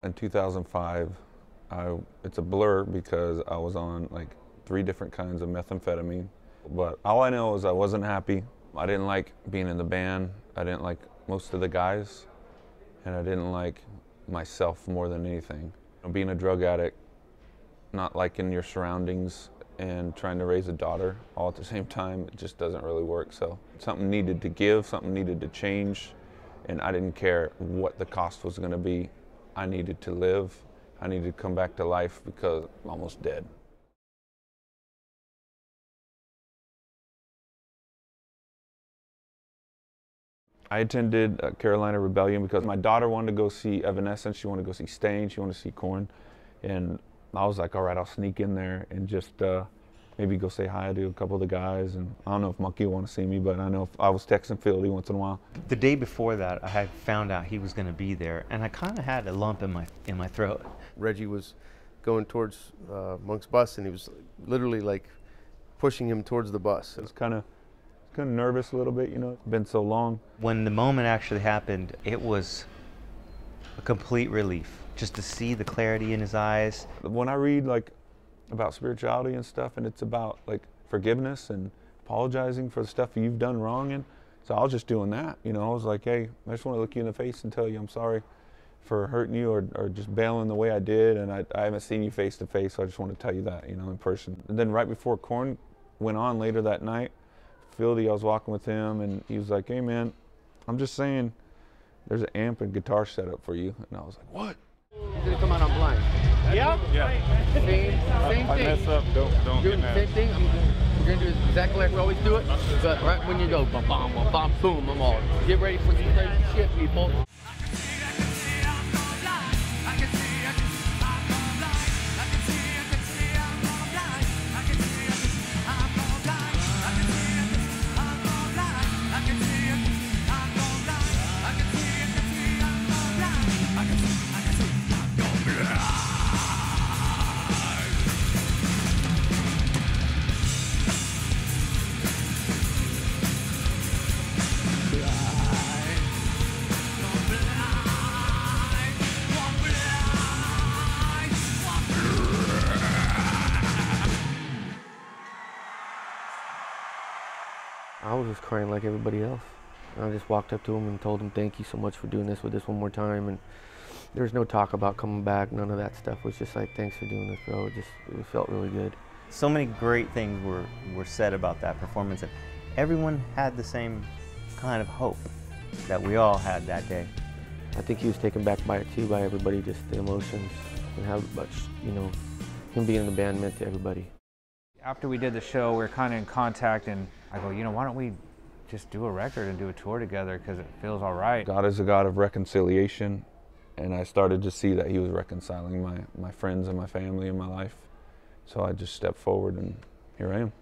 In 2005, it's a blur because I was on like 3 different kinds of methamphetamine. But all I know is I wasn't happy. I didn't like being in the band. I didn't like most of the guys. And I didn't like myself more than anything. Being a drug addict, not liking your surroundings, and trying to raise a daughter all at the same time, it just doesn't really work. So something needed to give, something needed to change, and I didn't care what the cost was going to be. I needed to live. I needed to come back to life because I'm almost dead. I attended Carolina Rebellion because my daughter wanted to go see Evanescence, she wanted to go see Stain, she wanted to see Korn, and I was like, all right, I'll sneak in there and just maybe go say hi to a couple of the guys. And I don't know if Monkey will want to see me, but I know if I was texting Philly once in a while. The day before that, I had found out he was going to be there, and I kind of had a lump in my throat. Reggie was going towards Monk's bus, and he was literally like pushing him towards the bus. I was kind of nervous a little bit, you know, it's been so long. When the moment actually happened, it was a complete relief, just to see the clarity in his eyes. When I read like about spirituality and stuff, and it's about like forgiveness and apologizing for the stuff you've done wrong, and so I was just doing that, you know. I was like, hey, I just want to look you in the face and tell you I'm sorry for hurting you or just bailing the way I did, and I haven't seen you face to face, so I just want to tell you that, you know, in person. And then right before Korn went on later that night, Fieldy, I was walking with him, and he was like, hey man, I'm just saying there's an amp and guitar set up for you. And I was like, what? He's gonna come out on blind. Yeah? Yeah. Same thing. I mess up, don't get mad. Same thing. We're gonna do it exactly like we always do it. But right when you go, bam, bam, bam, bam, boom, I'm all. Get ready for some crazy shit, people. I was just crying like everybody else. I just walked up to him and told him, thank you so much for doing this with us one more time. And there was no talk about coming back, none of that stuff. It was just like, thanks for doing this, bro. It felt really good. So many great things were said about that performance, and everyone had the same kind of hope that we all had that day. I think he was taken back by it too, by everybody, just the emotions and how much, you know, him being in the band meant to everybody. After we did the show, we were kind of in contact, and I go, you know, why don't we just do a record and do a tour together, because it feels all right. God is a God of reconciliation, and I started to see that he was reconciling my friends and my family and my life. So I just stepped forward, and here I am.